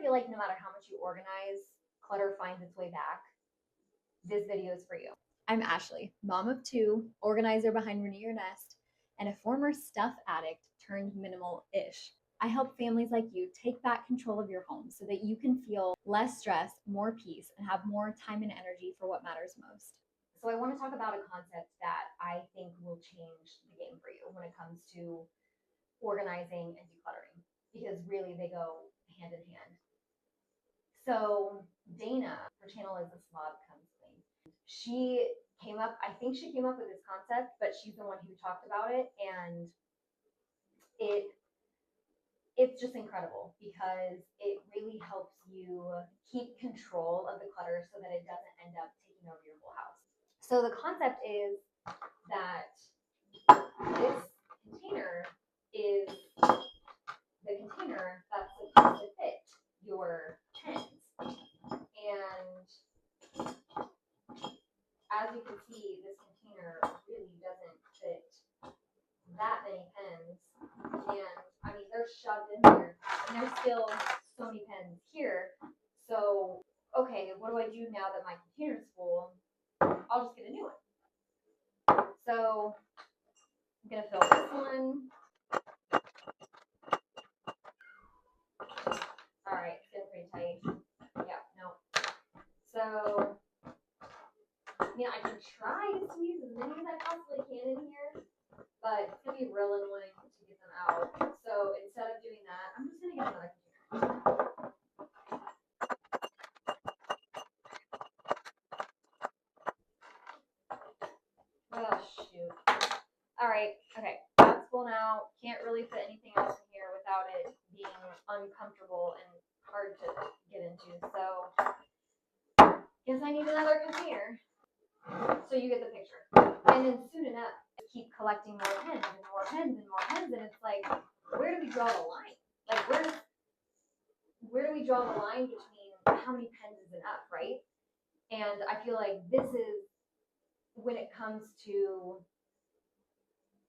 feel like no matter how much you organize, clutter finds its way back, this video is for you. I'm Ashley, mom of two, organizer behind Renew Your Nest, and a former stuff addict turned minimal-ish. I help families like you take back control of your home so that you can feel less stress, more peace, and have more time and energy for what matters most. So I want to talk about a concept that I think will change the game for you when it comes to organizing and decluttering, because really they go hand in hand. So Dana, her channel is A Slob Comes Clean. She came up, I think she came up with this concept, but she's the one who talked about it, and it's just incredible because it really helps you keep control of the clutter so that it doesn't end up taking over your whole house. So the concept is that this container is the container that's supposed to fit your pens. And as you can see, this container really doesn't fit that many pens. And I mean, they're shoved in there, and there's still so many pens here. So, okay, what do I do now that my container's full? I'll just get a new one. So, I'm gonna fill this one. All right, it's getting pretty tight. Yeah, no. So, I can try to squeeze as many as I possibly can in here, but it's gonna be real annoying to get them out. So instead of doing that, I'm just gonna get another container. Oh shoot. All right, okay, that's full now. Can't really fit anything else in here without it being uncomfortable and hard to get into. So guess I need another container. So you get the picture. And then soon enough, keep collecting more pens and more pens and more pens, and it's like, where do we draw the line? Like, where do we draw the line between how many pens is enough, right? And I feel like this is when it comes to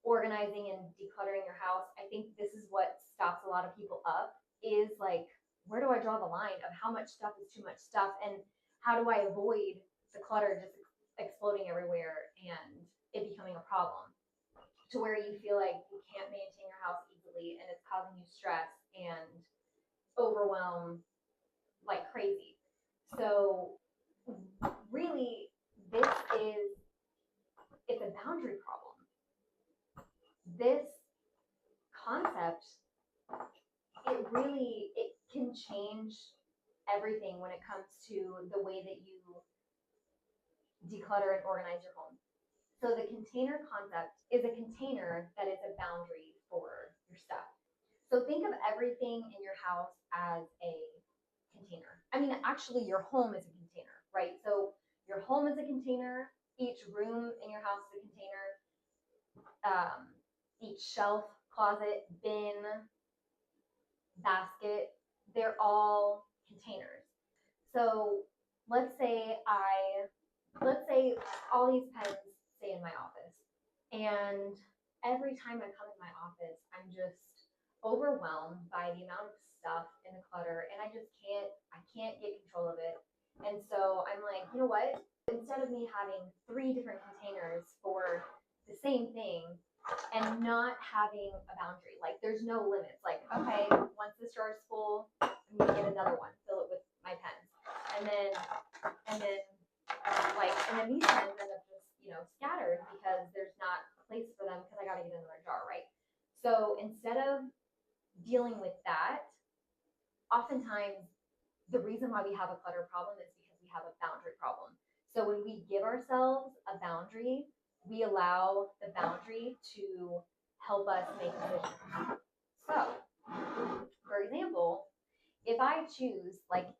organizing and decluttering your house. I think this is what stops a lot of people up, is like, where do I draw the line of how much stuff is too much stuff, and how do I avoid the clutter just exploding everywhere and it becoming a problem to where you feel like you can't maintain your house easily and it's causing you stress and overwhelm like crazy. So really, it's a boundary problem. This concept, it can change everything when it comes to the way that you declutter and organize your home. So the container concept is a container that is a boundary for your stuff. So think of everything in your house as a container. I mean, actually your home is a container, right? So your home is a container, each room in your house is a container, each shelf, closet, bin, basket, they're all containers. So let's say all these pens stay in my office, and every time I come in my office, I'm just overwhelmed by the amount of stuff and the clutter, and I can't get control of it. And so I'm like, you know what? Instead of me having 3 different containers for the same thing and not having a boundary, like there's no limits. Like, okay, once this jar is full, I'm gonna get another one, fill it with my pens, and then these pens end up just scattered because there's not a place for them because I got to get another jar, right? So instead of dealing with that, oftentimes the reason why we have a clutter problem is because we have a boundary problem. So when we give ourselves a boundary, we allow the boundary to help us make decisions. So, for example, if I choose, like,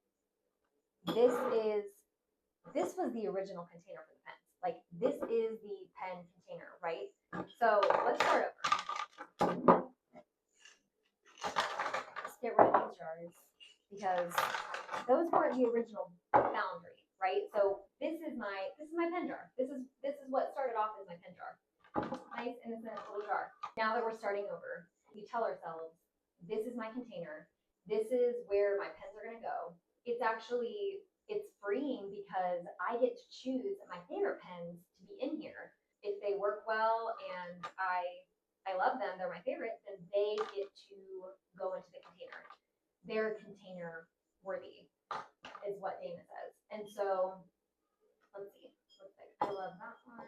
this was the original container for the pens. Like, this is the pen container, right? So let's start over. Let's get rid of these jars because those weren't the original boundary, right? So this is my pen jar. This is what started off as my pen jar. Nice, innocent little jar. Now that we're starting over, we tell ourselves, this is my container. This is where my pens are gonna go. it's freeing because I get to choose my favorite pens to be in here. If they work well and I love them, they're my favorite, then they get to go into the container. They're container worthy, is what Dana says. And so let's see. Looks like I love that one.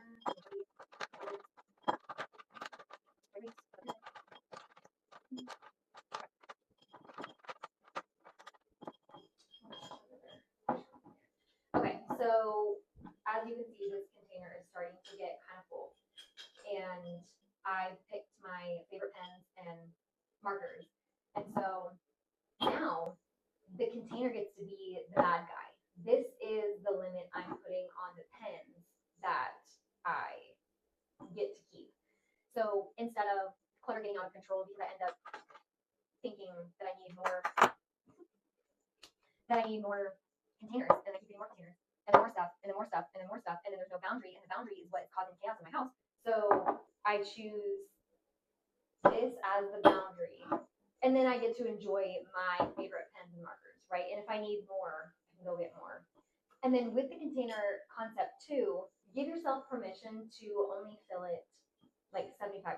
Okay, so as you can see, this container is starting to get kind of full. And I picked my favorite pens and markers. And so now the container gets to be the bad guy. This is the limit I'm putting on the pens that I get to keep. So instead of clutter getting out of control because I end up thinking that I need more containers, and I keep getting more containers, and then more stuff, and then more stuff, and then more stuff, and then there's no boundary, and the boundary is what is causing chaos in my house. So I choose this as the boundary, and then I get to enjoy my favorite pens and markers, right? And if I need more, I can go get more. And then with the container concept too, give yourself permission to only fill it like 75%.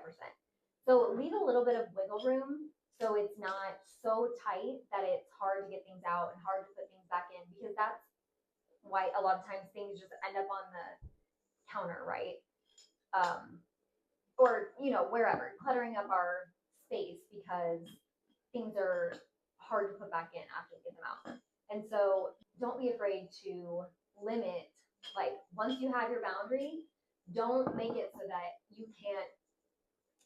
So leave a little bit of wiggle room so it's not so tight that it's hard to get things out and hard to put things back in, because that's why a lot of times things just end up on the counter, right? Or, wherever, cluttering up our space because things are hard to put back in after we get them out. And so don't be afraid to limit, like once you have your boundary, don't make it so that you can't,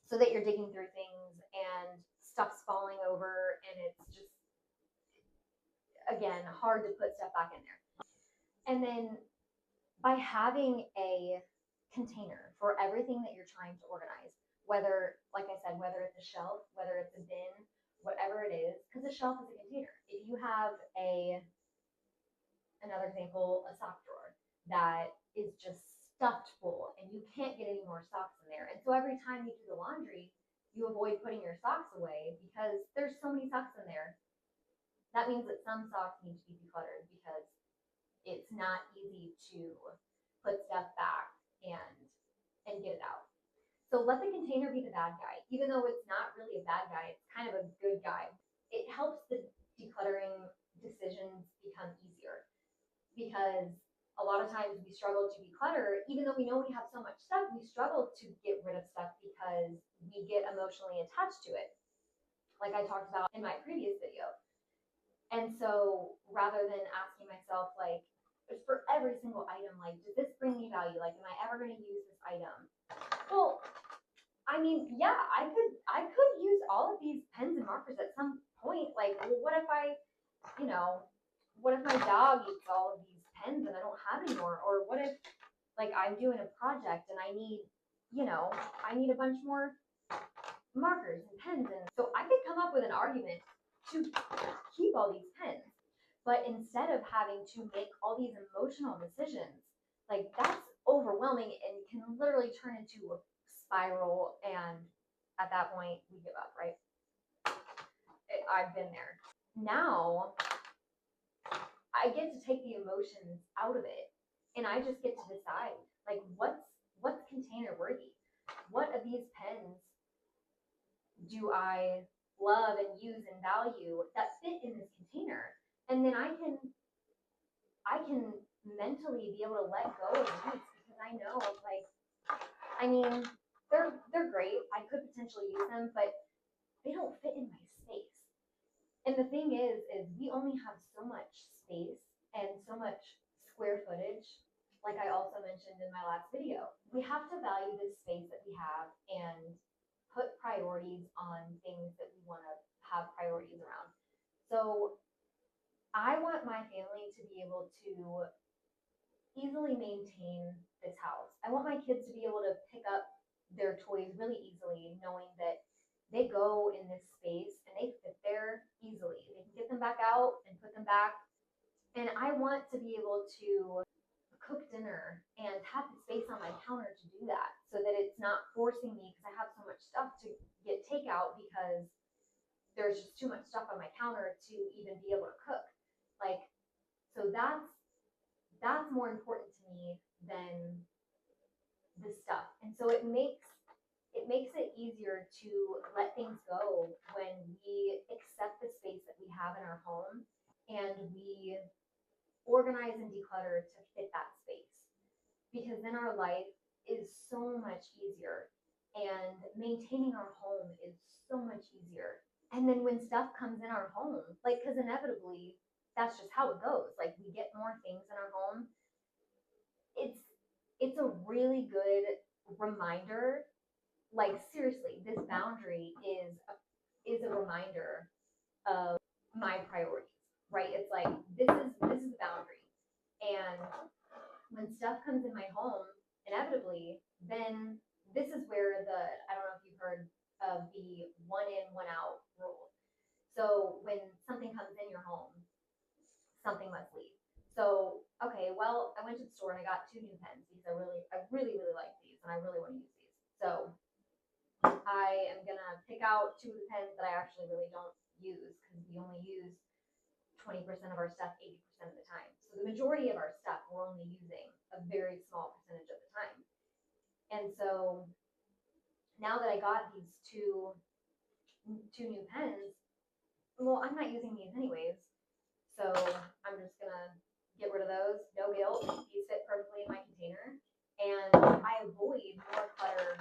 so that you're digging through things and stuff's falling over and it's just, again, hard to put stuff back in there. And then by having a container for everything that you're trying to organize, whether, like I said, whether it's a shelf, whether it's a bin, whatever it is, because a shelf is a container. If you have another example, a sock drawer that is just stuffed full and you can't get any more socks in there. And so every time you do the laundry, you avoid putting your socks away because there's so many socks in there. That means that some socks need to be decluttered because it's not easy to put stuff back and get it out. So let the container be the bad guy. Even though it's not really a bad guy, it's kind of a good guy. It helps the decluttering decisions become easier, because a lot of times we struggle to declutter, even though we know we have so much stuff, we struggle to get rid of stuff because we get emotionally attached to it, like I talked about in my previous video. And so rather than asking myself, like, for every single item, like, does this bring me value? Like, am I ever going to use this item? Well, I mean, yeah, I could use all of these pens and markers at some point. Like, well, what if what if my dog eats all of these pens and I don't have any more? Or what if, like, I'm doing a project and I need a bunch more markers and pens. And so I could come up with an argument to keep all these pens. But instead of having to make all these emotional decisions, like, that's overwhelming and can literally turn into a spiral. And at that point, we give up, right? I've been there. Now, I get to take the emotions out of it, and I just get to decide, like, what's container worthy? What of these pens do I love and use and value that fit in this container? And then I can mentally be able to let go of these, because I know, like, I mean, they're great. I could potentially use them, but they don't fit in my space. And the thing is we only have so much space and so much square footage, like I also mentioned in my last video. We have to value this space that we have and put priorities on things that we want to have priorities around. So I want my family to be able to easily maintain this house. I want my kids to be able to pick up their toys really easily, knowing that they go in this space and they fit there easily. They can get them back out and put them back. And I want to be able to cook dinner and have the space on my counter to do that, so that it's not forcing me, because I have so much stuff, to get takeout because there's just too much stuff on my counter to even be able to cook. Like, And so it makes it easier to let things go when we accept the space that we have in our home and we organize and declutter to fit that space. Because then our life is so much easier and maintaining our home is so much easier. And then when stuff comes in our home, like, because inevitably that's just how it goes. Like, we get more things in our home. It's a really good reminder. Like, seriously, this boundary is a reminder of my priorities, right? It's like this is the boundary. And when stuff comes in my home, inevitably, then this is where I don't know if you've heard of the one in, one out rule. So when something comes in your home, something must leave. So, okay, well, I went to the store and I got 2 new pens because I really like these and I really want to use these. So I am gonna pick out 2 of the pens that I actually really don't use because we only use 20% of our stuff 80% of the time. So the majority of our stuff we're only using a very small percentage of the time. And so now that I got these two new pens, well, I'm not using these anyways. So I'm just gonna get rid of those. No guilt. These fit perfectly in my container. And I avoid more clutter.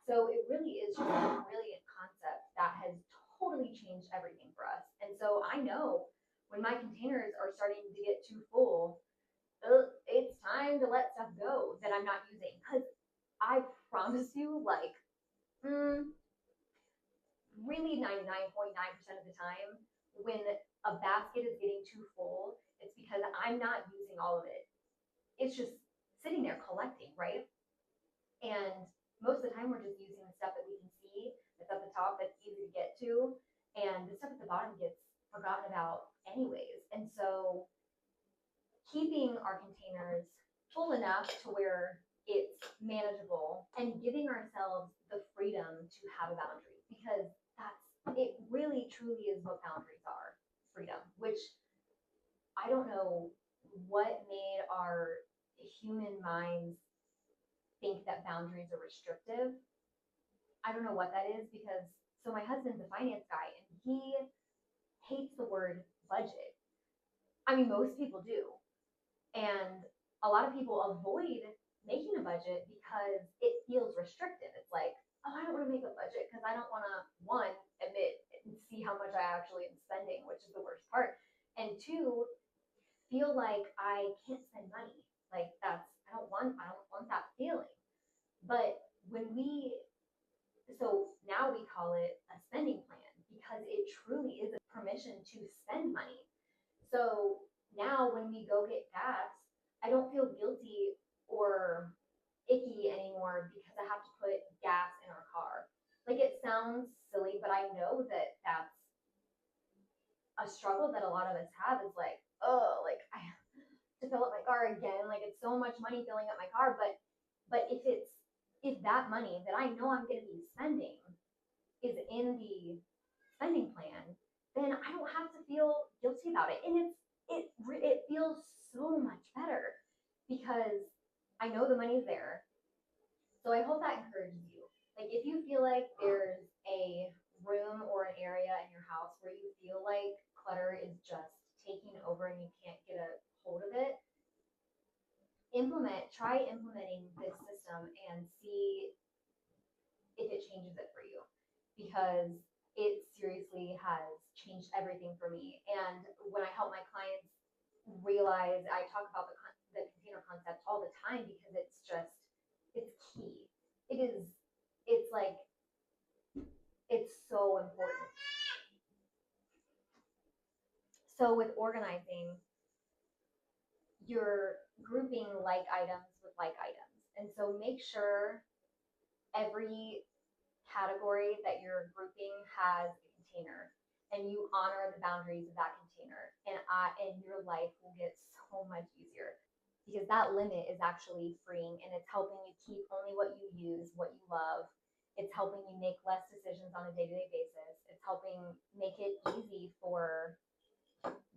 So it really is just a brilliant concept that has totally changed everything for us. And so I know when my containers are starting to get too full, it's time to let stuff go that I'm not using. Because I promise you, like, really 99.9% of the time, when a basket is getting too full, it's because I'm not using all of it. It's just sitting there collecting, right? And most of the time, we're just using the stuff that we can see that's at the top that's easy to get to, and the stuff at the bottom gets forgotten about anyways. And so keeping our containers full enough to where it's manageable and giving ourselves the freedom to have a boundary, because it really truly is what boundaries are. Freedom, which I don't know what made our human minds think that boundaries are restrictive. I don't know what that is, because so my husband's a finance guy and he hates the word budget. I mean, most people do. And a lot of people avoid making a budget because it feels restrictive. It's like, oh, I don't want to make a budget because I don't want to, one, admit and see how much I actually am spending, which is the worst part. And two, feel like I can't spend money. Like, I don't want that feeling. But so now we call it a spending plan because it truly is a permission to spend money. So now when we go get gas, I don't feel guilty or icky anymore because I have to put gas in our car. Like, it sounds silly, but I know that that's a struggle that a lot of us have, is like, oh, like, I have to fill up my car again. Like, it's so much money filling up my car. But if that money that I know I'm going to be spending is in the spending plan, then I don't have to feel guilty about it. And it feels so much better because I know the money's there. So I hope that encourages you. Like, if you feel like there's a room or an area in your house where you feel like clutter is just taking over and you can't get a hold of it, try implementing this system and see if it changes it for you, because it seriously has changed everything for me. And when I help my clients realize, I talk about the container concept all the time because it's key. It's like, it's so important. So with organizing, you're grouping like items with like items. And so make sure every category that you're grouping has a container, and you honor the boundaries of that container, and your life will get so much easier, because that limit is actually freeing, and it's helping you keep only what you use, what you love. It's helping you make less decisions on a day-to-day basis. It's helping make it easy for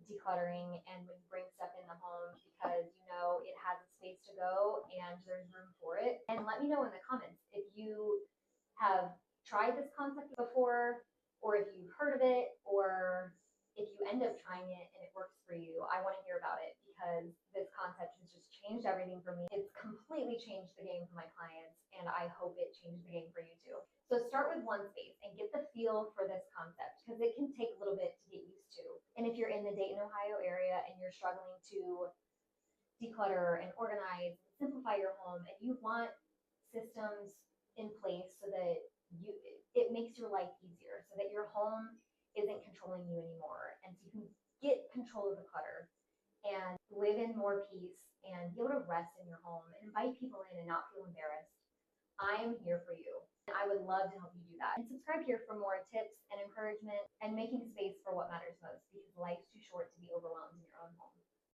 decluttering decluttering and when you bring stuff in the home because you know it has a space to go and there's room for it. And let me know in the comments if you have tried this concept before, or if you've heard of it, or if you end up trying it and it works for you. I want to hear about it because this concept has just changed everything for me. It's completely changed the game for my clients, and I hope it changes the game for you too. So start with one space and get the feel for this concept because it can take a little bit to get used to. And if you're in the Dayton, Ohio area and you're struggling to declutter and organize and simplify your home and you want systems in place so that it makes your life easier, so that your home isn't controlling you anymore, and so you can get control of the clutter and live in more peace and be able to rest in your home and invite people in and not feel embarrassed, I am here for you. I would love to help you do that. And subscribe here for more tips and encouragement and making space for what matters most because life's too short